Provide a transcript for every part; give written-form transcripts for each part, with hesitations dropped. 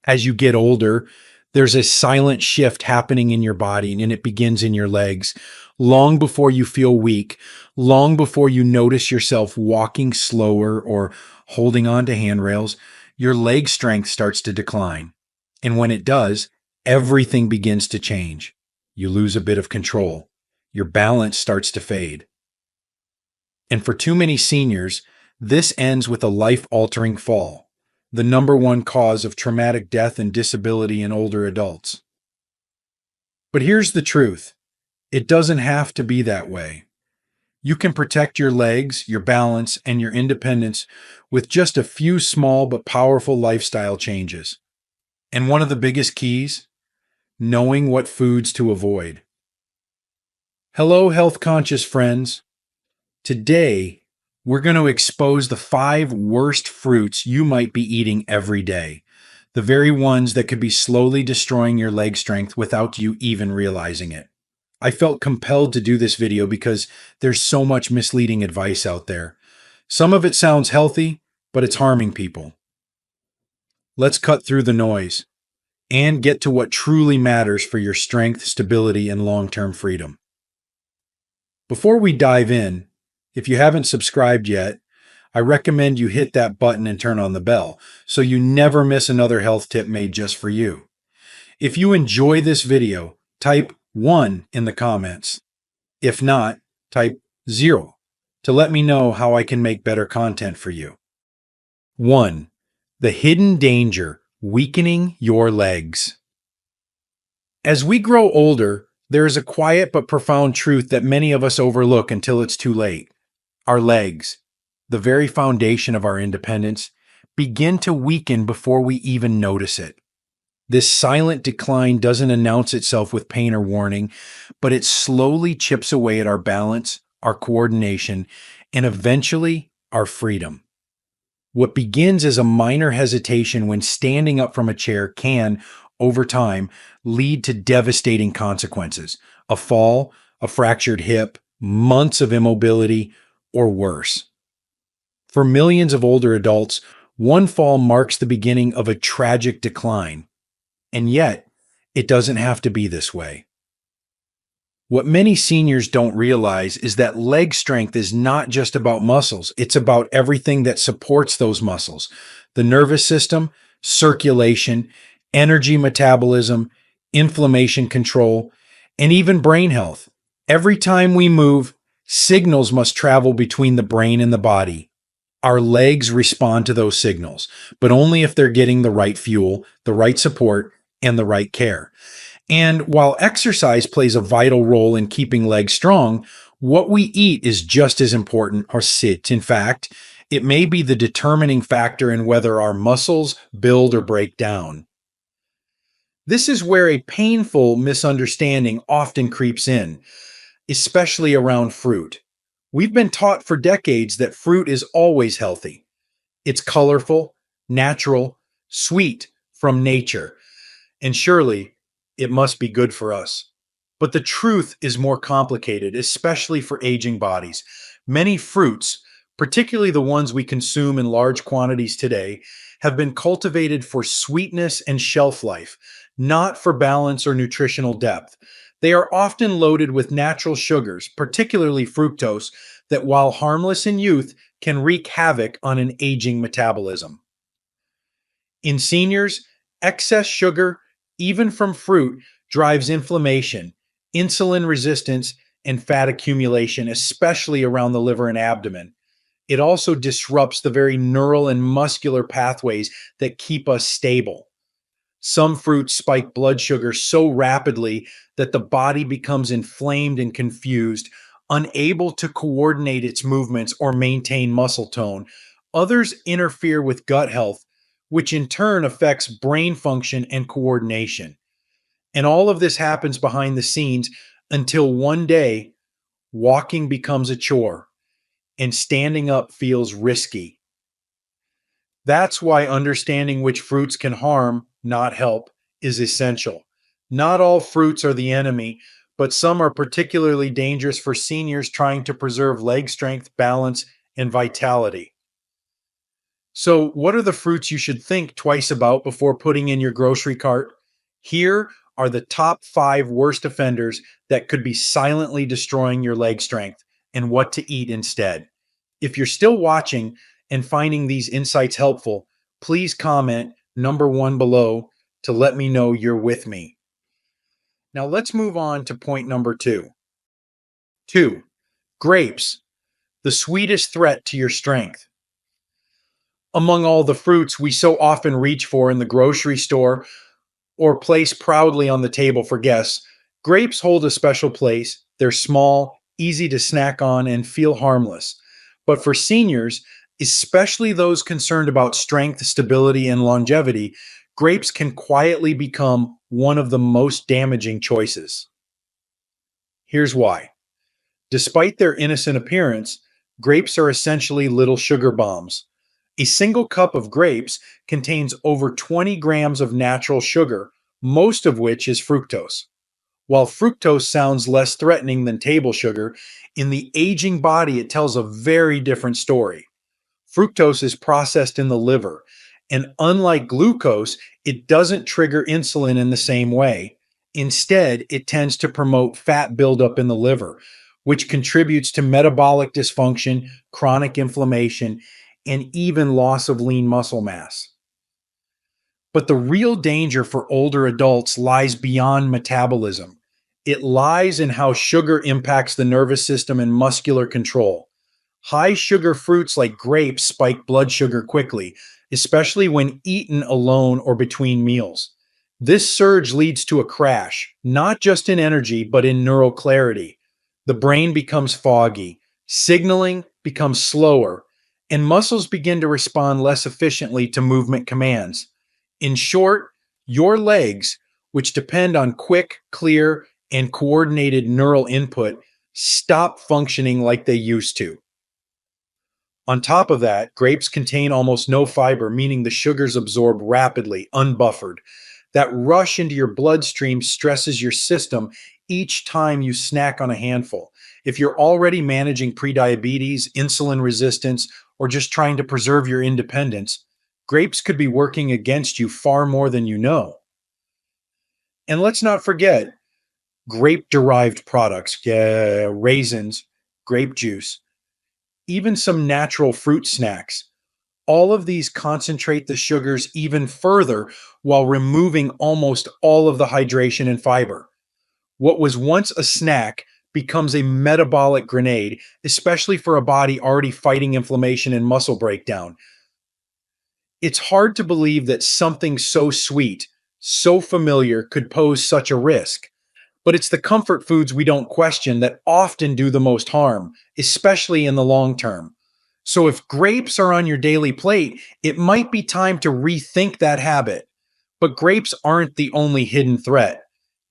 As you get older, there's a silent shift happening in your body, and it begins in your legs. Long before you feel weak, long before you notice yourself walking slower or holding on to handrails, your leg strength starts to decline. And when it does, everything begins to change. You lose a bit of control. Your balance starts to fade. And for too many seniors, this ends with a life altering fall, the number one cause of traumatic death and disability in older adults. But here's the truth: it doesn't have to be that way. You can protect your legs, your balance, and your independence with just a few small but powerful lifestyle changes. And one of the biggest keys: knowing what foods to avoid. Hello, health conscious friends. Today, we're going to expose the 5 worst fruits you might be eating every day, the very ones that could be slowly destroying your leg strength without you even realizing it. I felt compelled to do this video because there's so much misleading advice out there. Some of it sounds healthy, but it's harming people. Let's cut through the noise and get to what truly matters for your strength, stability, and long-term freedom. Before we dive in, if you haven't subscribed yet, I recommend you hit that button and turn on the bell so you never miss another health tip made just for you. If you enjoy this video, type 1 in the comments. If not, type 0 to let me know how I can make better content for you. 1. The hidden danger: weakening your legs. As we grow older, there is a quiet but profound truth that many of us overlook until it's too late. Our legs, the very foundation of our independence, begin to weaken before we even notice it. This silent decline doesn't announce itself with pain or warning, but it slowly chips away at our balance, our coordination, and eventually our freedom. What begins as a minor hesitation when standing up from a chair can, over time, lead to devastating consequences: a fall, a fractured hip, months of immobility, or worse. For millions of older adults, one fall marks the beginning of a tragic decline. And yet, it doesn't have to be this way. What many seniors don't realize is that leg strength is not just about muscles, it's about everything that supports those muscles: the nervous system, circulation, energy metabolism, inflammation control, and even brain health. Every time we move, signals must travel between the brain and the body. Our legs respond to those signals, but only if they're getting the right fuel, the right support, and the right care. And while exercise plays a vital role in keeping legs strong, what we eat is just as important, or sit. In fact, it may be the determining factor in whether our muscles build or break down. This is where a painful misunderstanding often creeps in, especially around fruit. We've been taught for decades that fruit is always healthy. It's colorful, natural, sweet, from nature, and surely it must be good for us. But the truth is more complicated, especially for aging bodies. Many fruits, particularly the ones we consume in large quantities today, have been cultivated for sweetness and shelf life, not for balance or nutritional depth. They are often loaded with natural sugars, particularly fructose, that while harmless in youth, can wreak havoc on an aging metabolism. In seniors, excess sugar, even from fruit, drives inflammation, insulin resistance, and fat accumulation, especially around the liver and abdomen. It also disrupts the very neural and muscular pathways that keep us stable. Some fruits spike blood sugar so rapidly that the body becomes inflamed and confused, unable to coordinate its movements or maintain muscle tone. Others interfere with gut health, which in turn affects brain function and coordination. And all of this happens behind the scenes until one day, walking becomes a chore and standing up feels risky. That's why understanding which fruits can harm, not help, is essential. Not all fruits are the enemy, but some are particularly dangerous for seniors trying to preserve leg strength, balance, and vitality. So, what are the fruits you should think twice about before putting in your grocery cart? Here are the top 5 worst offenders that could be silently destroying your leg strength and what to eat instead. If you're still watching and finding these insights helpful, please comment number 1 below to let me know you're with me. Now, let's move on to point number 2. 2. Grapes, the sweetest threat to your strength. Among all the fruits we so often reach for in the grocery store or place proudly on the table for guests, grapes hold a special place. They're small, easy to snack on, and feel harmless. But for seniors, especially those concerned about strength, stability, and longevity, grapes can quietly become one of the most damaging choices. Here's why. Despite their innocent appearance, grapes are essentially little sugar bombs. A single cup of grapes contains over 20 grams of natural sugar, most of which is fructose. While fructose sounds less threatening than table sugar, in the aging body it tells a very different story. Fructose is processed in the liver, and unlike glucose, it doesn't trigger insulin in the same way. Instead, it tends to promote fat buildup in the liver, which contributes to metabolic dysfunction, chronic inflammation, and even loss of lean muscle mass. But the real danger for older adults lies beyond metabolism. It lies in how sugar impacts the nervous system and muscular control. High sugar fruits like grapes spike blood sugar quickly, especially when eaten alone or between meals. This surge leads to a crash, not just in energy, but in neural clarity. The brain becomes foggy, signaling becomes slower, and muscles begin to respond less efficiently to movement commands. In short, your legs, which depend on quick, clear, and coordinated neural input, stop functioning like they used to. On top of that, grapes contain almost no fiber, meaning the sugars absorb rapidly, unbuffered. That rush into your bloodstream stresses your system each time you snack on a handful. If you're already managing prediabetes, insulin resistance, or just trying to preserve your independence, grapes could be working against you far more than you know. And let's not forget grape-derived products, raisins, grape juice, even some natural fruit snacks. All of these concentrate the sugars even further while removing almost all of the hydration and fiber. What was once a snack becomes a metabolic grenade, especially for a body already fighting inflammation and muscle breakdown. It's hard to believe that something so sweet, so familiar, could pose such a risk. But it's the comfort foods we don't question that often do the most harm, especially in the long term. So if grapes are on your daily plate, it might be time to rethink that habit. But grapes aren't the only hidden threat.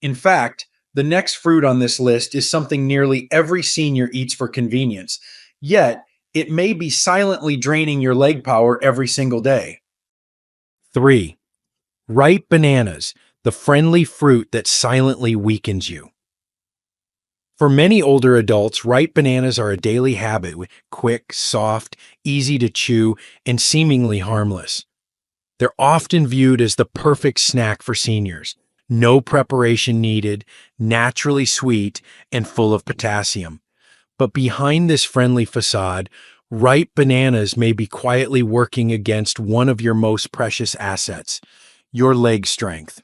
In fact, the next fruit on this list is something nearly every senior eats for convenience. Yet, it may be silently draining your leg power every single day. 3. Ripe bananas, the friendly fruit that silently weakens you. For many older adults, ripe bananas are a daily habit, quick, soft, easy to chew, and seemingly harmless. They're often viewed as the perfect snack for seniors. No preparation needed, naturally sweet, and full of potassium. But behind this friendly facade, ripe bananas may be quietly working against one of your most precious assets, your leg strength.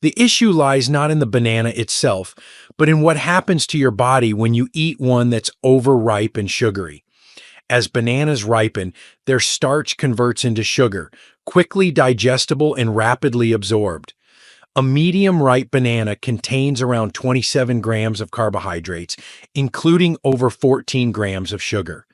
The issue lies not in the banana itself, but in what happens to your body when you eat one that's overripe and sugary. As bananas ripen, their starch converts into sugar, quickly digestible and rapidly absorbed. A medium ripe banana contains around 27 grams of carbohydrates, including over 14 grams of sugar.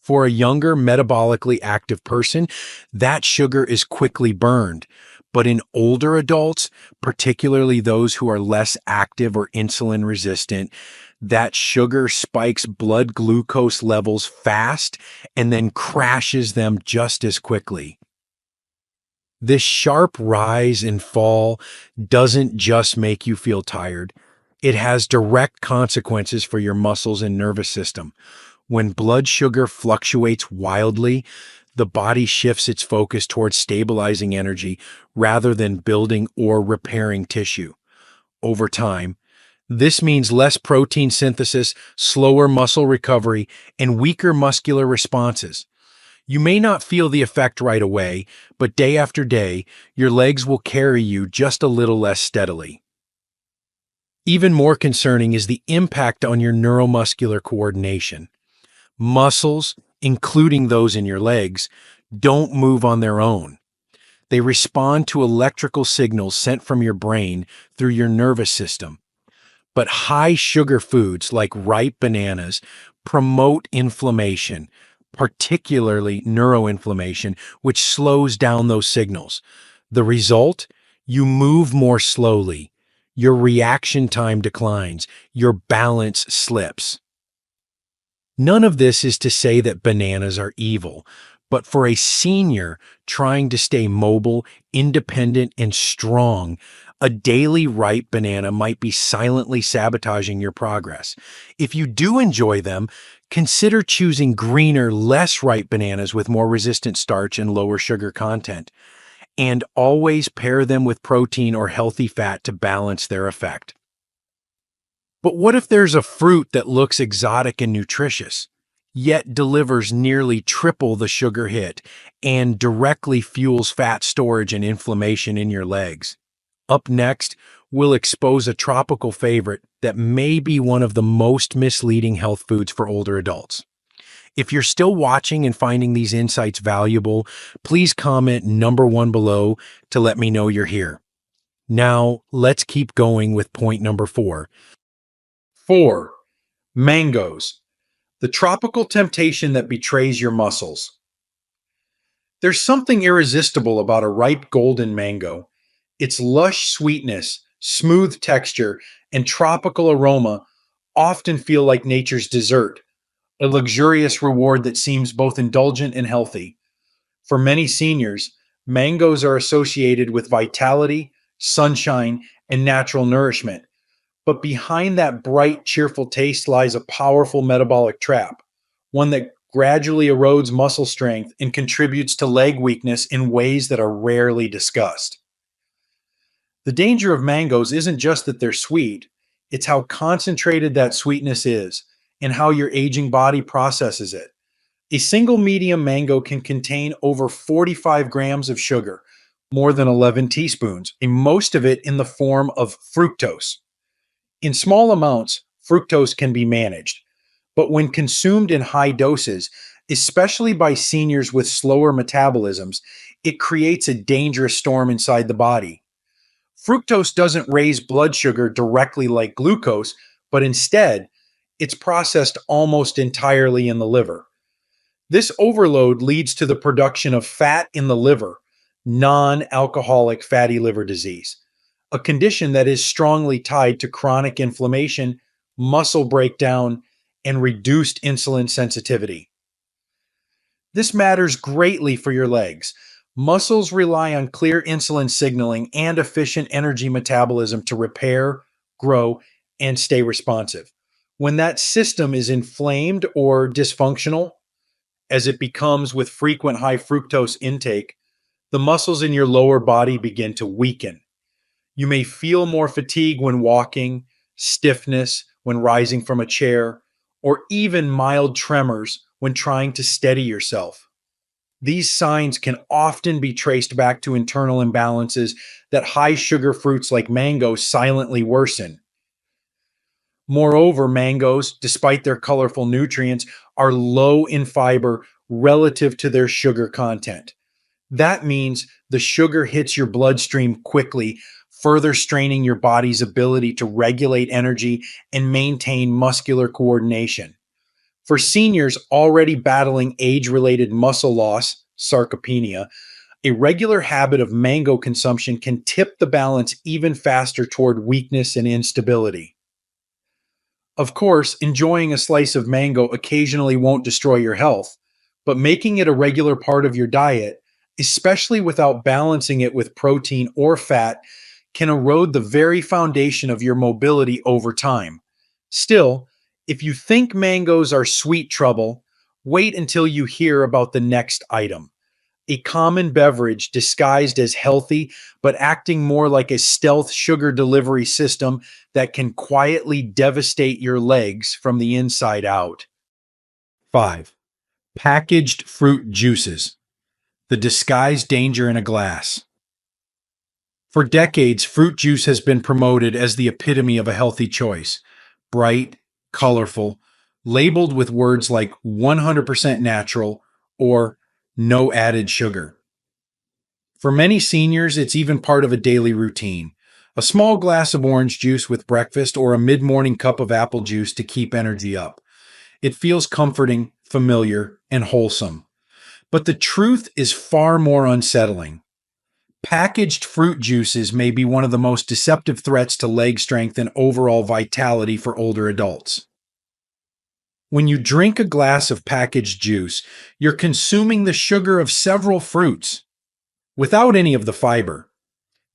For a younger, metabolically active person, that sugar is quickly burned. But in older adults, particularly those who are less active or insulin resistant, that sugar spikes blood glucose levels fast and then crashes them just as quickly. This sharp rise and fall doesn't just make you feel tired. It has direct consequences for your muscles and nervous system. When blood sugar fluctuates wildly, the body shifts its focus towards stabilizing energy rather than building or repairing tissue. Over time, this means less protein synthesis, slower muscle recovery, and weaker muscular responses. You may not feel the effect right away, but day after day, your legs will carry you just a little less steadily. Even more concerning is the impact on your neuromuscular coordination. Muscles, including those in your legs, don't move on their own. They respond to electrical signals sent from your brain through your nervous system. But high sugar foods like ripe bananas promote inflammation, particularly neuroinflammation, which slows down those signals. The result? You move more slowly. Your reaction time declines. Your balance slips. None of this is to say that bananas are evil, but for a senior trying to stay mobile, independent, and strong, a daily ripe banana might be silently sabotaging your progress. If you do enjoy them, consider choosing greener, less ripe bananas with more resistant starch and lower sugar content. And always pair them with protein or healthy fat to balance their effect. But what if there's a fruit that looks exotic and nutritious, yet delivers nearly triple the sugar hit and directly fuels fat storage and inflammation in your legs? Up next, we'll expose a tropical favorite that may be one of the most misleading health foods for older adults. If you're still watching and finding these insights valuable, please comment number 1 below to let me know you're here. Now, let's keep going with point number 4. 4. Mangoes, the tropical temptation that betrays your muscles. There's something irresistible about a ripe golden mango. Its lush sweetness, smooth texture, and tropical aroma often feel like nature's dessert, a luxurious reward that seems both indulgent and healthy. For many seniors, mangoes are associated with vitality, sunshine, and natural nourishment. But behind that bright, cheerful taste lies a powerful metabolic trap, one that gradually erodes muscle strength and contributes to leg weakness in ways that are rarely discussed. The danger of mangoes isn't just that they're sweet, it's how concentrated that sweetness is and how your aging body processes it. A single medium mango can contain over 45 grams of sugar, more than 11 teaspoons, and most of it in the form of fructose. In small amounts, fructose can be managed, but when consumed in high doses, especially by seniors with slower metabolisms, it creates a dangerous storm inside the body. Fructose doesn't raise blood sugar directly like glucose, but instead, it's processed almost entirely in the liver. This overload leads to the production of fat in the liver, non-alcoholic fatty liver disease, a condition that is strongly tied to chronic inflammation, muscle breakdown, and reduced insulin sensitivity. This matters greatly for your legs. Muscles rely on clear insulin signaling and efficient energy metabolism to repair, grow, and stay responsive. When that system is inflamed or dysfunctional, as it becomes with frequent high fructose intake, the muscles in your lower body begin to weaken. You may feel more fatigue when walking, stiffness when rising from a chair, or even mild tremors when trying to steady yourself. These signs can often be traced back to internal imbalances that high sugar fruits like mangoes silently worsen. Moreover, mangoes, despite their colorful nutrients, are low in fiber relative to their sugar content. That means the sugar hits your bloodstream quickly, further straining your body's ability to regulate energy and maintain muscular coordination. For seniors already battling age-related muscle loss, sarcopenia, a regular habit of mango consumption can tip the balance even faster toward weakness and instability. Of course, enjoying a slice of mango occasionally won't destroy your health, but making it a regular part of your diet, especially without balancing it with protein or fat, can erode the very foundation of your mobility over time. Still, if you think mangoes are sweet trouble, Wait until you hear about the next item. A common beverage disguised as healthy, but acting more like a stealth sugar delivery system that can quietly devastate your legs from the inside out. 5. Packaged fruit juices. The disguised danger in a glass. For decades, fruit juice has been promoted as the epitome of a healthy choice. Bright, colorful, labeled with words like 100% natural or no added sugar. For many seniors, it's even part of a daily routine. A small glass of orange juice with breakfast or a mid morning cup of apple juice to keep energy up. It feels comforting, familiar, and wholesome. But the truth is far more unsettling. Packaged fruit juices may be one of the most deceptive threats to leg strength and overall vitality for older adults. When you drink a glass of packaged juice, you're consuming the sugar of several fruits without any of the fiber.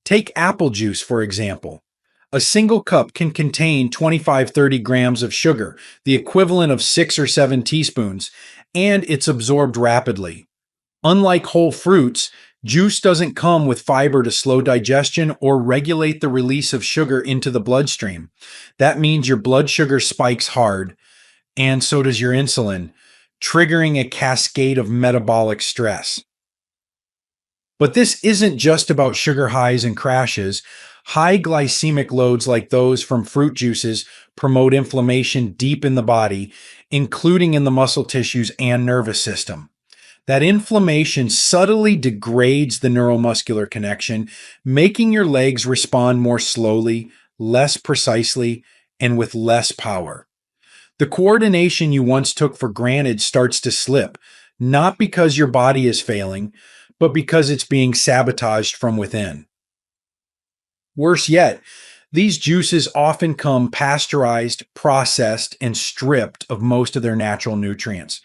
Take apple juice, for example. A single cup can contain 25-30 grams of sugar, the equivalent of 6 or 7 teaspoons, and it's absorbed rapidly. Unlike whole fruits, juice doesn't come with fiber to slow digestion or regulate the release of sugar into the bloodstream. That means your blood sugar spikes hard, and so does your insulin, triggering a cascade of metabolic stress. But this isn't just about sugar highs and crashes. High glycemic loads like those from fruit juices promote inflammation deep in the body, including in the muscle tissues and nervous system. That inflammation subtly degrades the neuromuscular connection, making your legs respond more slowly, less precisely, and with less power. The coordination you once took for granted starts to slip, not because your body is failing, but because it's being sabotaged from within. Worse yet, these juices often come pasteurized, processed, and stripped of most of their natural nutrients.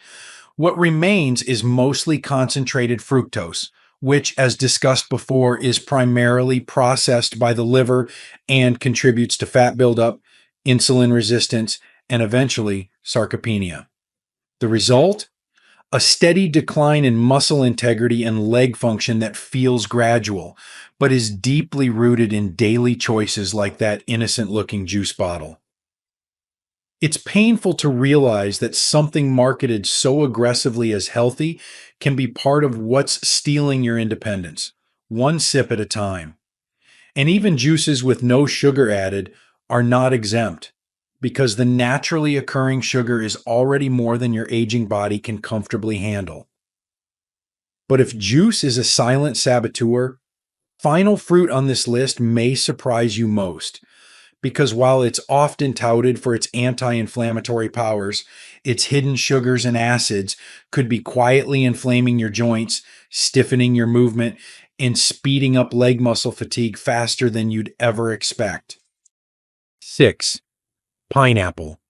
What remains is mostly concentrated fructose, which, as discussed before, is primarily processed by the liver and contributes to fat buildup, insulin resistance, and eventually sarcopenia. The result? A steady decline in muscle integrity and leg function that feels gradual, but is deeply rooted in daily choices like that innocent-looking juice bottle. It's painful to realize that something marketed so aggressively as healthy can be part of what's stealing your independence, one sip at a time. And even juices with no sugar added are not exempt, because the naturally occurring sugar is already more than your aging body can comfortably handle. But if juice is a silent saboteur, final fruit on this list may surprise you most, because while it's often touted for its anti-inflammatory powers, its hidden sugars and acids could be quietly inflaming your joints, stiffening your movement, and speeding up leg muscle fatigue faster than you'd ever expect. 6. Pineapple,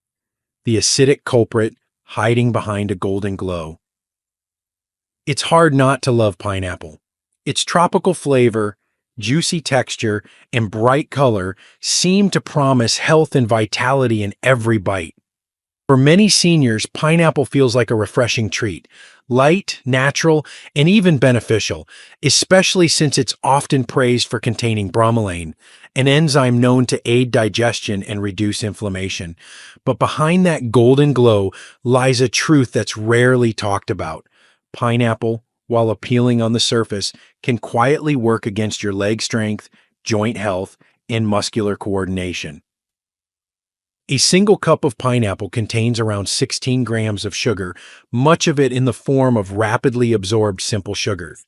the acidic culprit hiding behind a golden glow. It's hard not to love pineapple. Its tropical flavor, juicy texture, and bright color seem to promise health and vitality in every bite. For many seniors, pineapple feels like a refreshing treat, light, natural, and even beneficial, especially since it's often praised for containing bromelain, an enzyme known to aid digestion and reduce inflammation. But behind that golden glow lies a truth that's rarely talked about. Pineapple, while appealing on the surface, can quietly work against your leg strength, joint health, and muscular coordination. A single cup of pineapple contains around 16 grams of sugar, much of it in the form of rapidly absorbed simple sugars.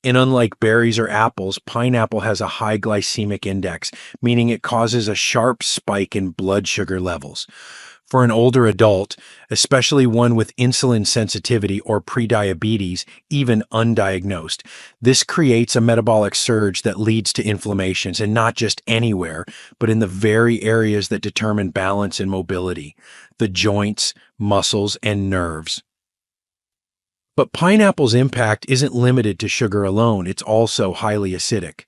And unlike berries or apples, pineapple has a high glycemic index, meaning it causes a sharp spike in blood sugar levels. For an older adult, especially one with insulin sensitivity or prediabetes, even undiagnosed, this creates a metabolic surge that leads to inflammations, and not just anywhere, but in the very areas that determine balance and mobility, the joints, muscles, and nerves. But pineapple's impact isn't limited to sugar alone, it's also highly acidic.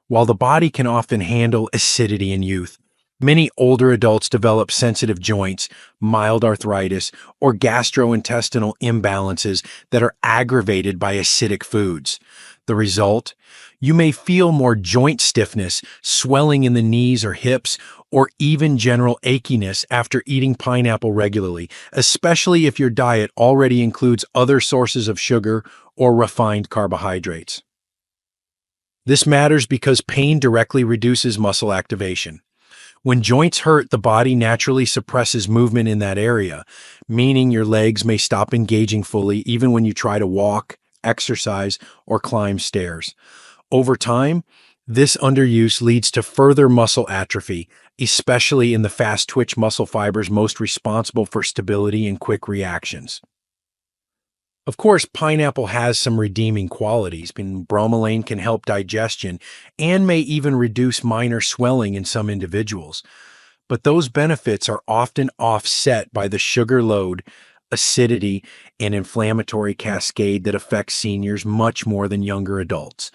While the body can often handle acidity in youth, Many older adults develop sensitive joints, mild arthritis, or gastrointestinal imbalances that are aggravated by acidic foods. The result? You may feel more joint stiffness, swelling in the knees or hips, or even general achiness after eating pineapple regularly, especially if your diet already includes other sources of sugar or refined carbohydrates. This matters because pain directly reduces muscle activation. When joints hurt, the body naturally suppresses movement in that area, meaning your legs may stop engaging fully even when you try to walk, exercise, or climb stairs. Over time, this underuse leads to further muscle atrophy, especially in the fast twitch muscle fibers most responsible for stability and quick reactions. Of course, pineapple has some redeeming qualities. Bromelain can help digestion and may even reduce minor swelling in some individuals. But those benefits are often offset by the sugar load, acidity, and inflammatory cascade that affects seniors much more than younger adults.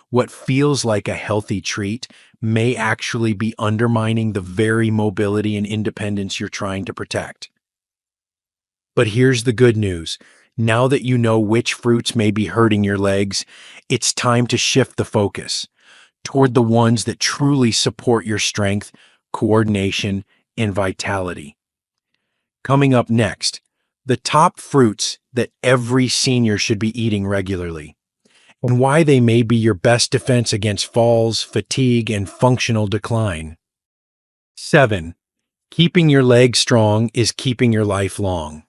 What feels like a healthy treat may actually be undermining the very mobility and independence you're trying to protect. But here's the good news. Now that you know which fruits may be hurting your legs, it's time to shift the focus toward the ones that truly support your strength, coordination, and vitality. Coming up next, the top fruits that every senior should be eating regularly, and why they may be your best defense against falls, fatigue, and functional decline. 7. Keeping your legs strong is keeping your life long.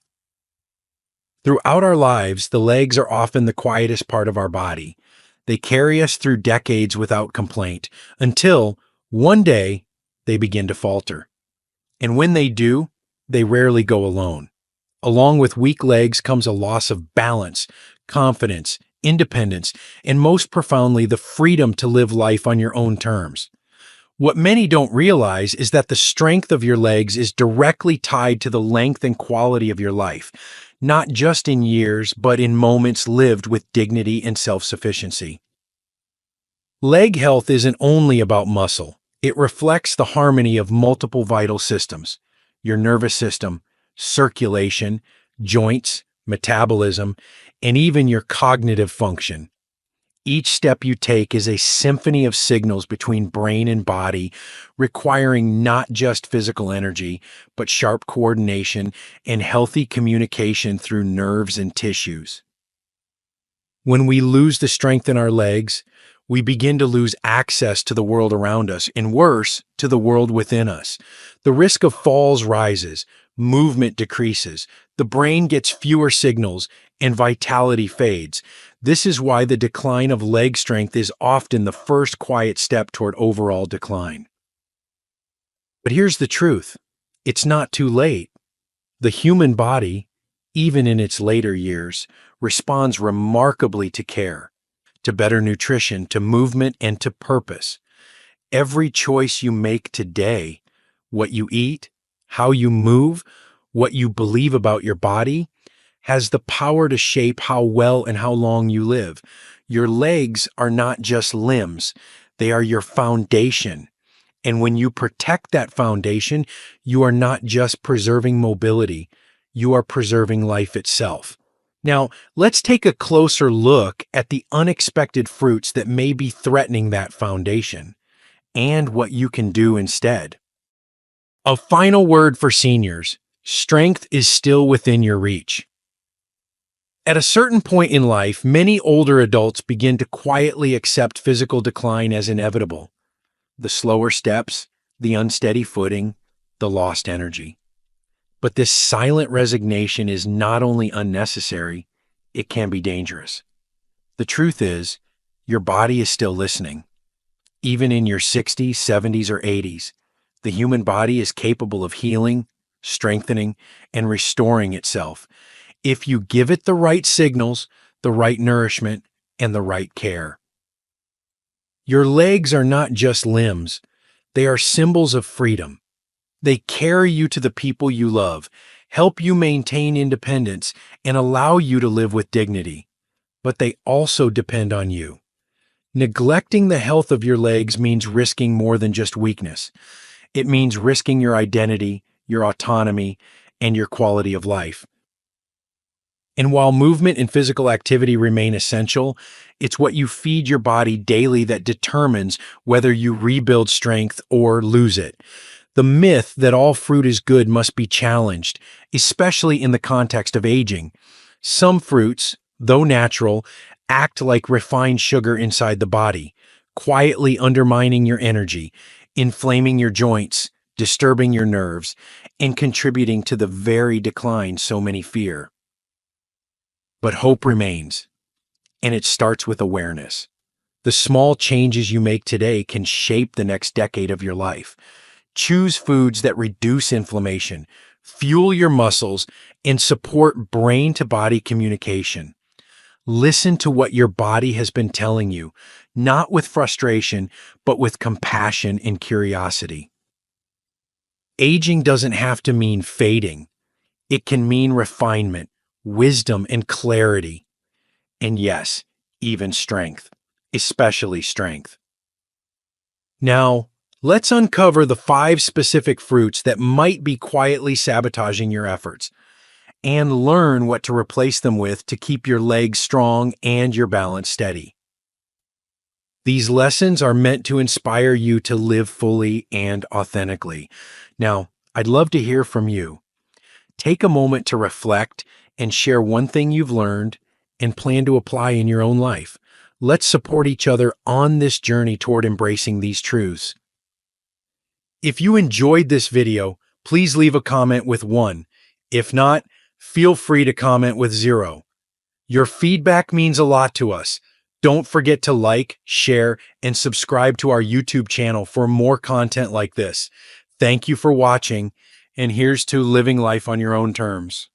Throughout our lives, the legs are often the quietest part of our body. They carry us through decades without complaint, until one day they begin to falter. And when they do, they rarely go alone. Along with weak legs comes a loss of balance, confidence, independence, and most profoundly, the freedom to live life on your own terms. What many don't realize is that the strength of your legs is directly tied to the length and quality of your life, not just in years, but in moments lived with dignity and self-sufficiency. Leg health isn't only about muscle. It reflects the harmony of multiple vital systems: your nervous system, circulation, joints, metabolism, and even your cognitive function. Each step you take is a symphony of signals between brain and body, requiring not just physical energy, but sharp coordination and healthy communication through nerves and tissues. When we lose the strength in our legs, we begin to lose access to the world around us, and worse, to the world within us. The risk of falls rises, movement decreases, the brain gets fewer signals, and vitality fades. This is why the decline of leg strength is often the first quiet step toward overall decline. But here's the truth. It's not too late. The human body, even in its later years, responds remarkably to care, to better nutrition, to movement, and to purpose. Every choice you make today, what you eat, how you move, what you believe about your body, has the power to shape how well and how long you live. Your legs are not just limbs, they are your foundation. And when you protect that foundation, you are not just preserving mobility, you are preserving life itself. Now, let's take a closer look at the unexpected fruits that may be threatening that foundation and what you can do instead. A final word for seniors: strength is still within your reach. At a certain point in life, many older adults begin to quietly accept physical decline as inevitable. The slower steps, the unsteady footing, the lost energy. But this silent resignation is not only unnecessary, it can be dangerous. The truth is, your body is still listening. Even in your 60s, 70s, or 80s, the human body is capable of healing, strengthening, and restoring itself if you give it the right signals, the right nourishment, and the right care. Your legs are not just limbs, they are symbols of freedom. They carry you to the people you love, help you maintain independence, and allow you to live with dignity. But they also depend on you. Neglecting the health of your legs means risking more than just weakness. It means risking your identity, your autonomy, and your quality of life. And while movement and physical activity remain essential, it's what you feed your body daily that determines whether you rebuild strength or lose it. The myth that all fruit is good must be challenged, especially in the context of aging. Some fruits, though natural, act like refined sugar inside the body, quietly undermining your energy, inflaming your joints, disturbing your nerves, and contributing to the very decline so many fear. But hope remains, and it starts with awareness. The small changes you make today can shape the next decade of your life. Choose foods that reduce inflammation, fuel your muscles, and support brain-to-body communication. Listen to what your body has been telling you, not with frustration, but with compassion and curiosity. Aging doesn't have to mean fading. It can mean refinement, wisdom, and clarity. And yes, even strength, especially strength. Now, let's uncover the 5 specific fruits that might be quietly sabotaging your efforts, and learn what to replace them with to keep your legs strong and your balance steady. These lessons are meant to inspire you to live fully and authentically. Now, I'd love to hear from you. Take a moment to reflect and share one thing you've learned and plan to apply in your own life. Let's support each other on this journey toward embracing these truths. If you enjoyed this video, please leave a comment with 1. If not, feel free to comment with 0. Your feedback means a lot to us. Don't forget to like, share, and subscribe to our YouTube channel for more content like this. Thank you for watching, and here's to living life on your own terms.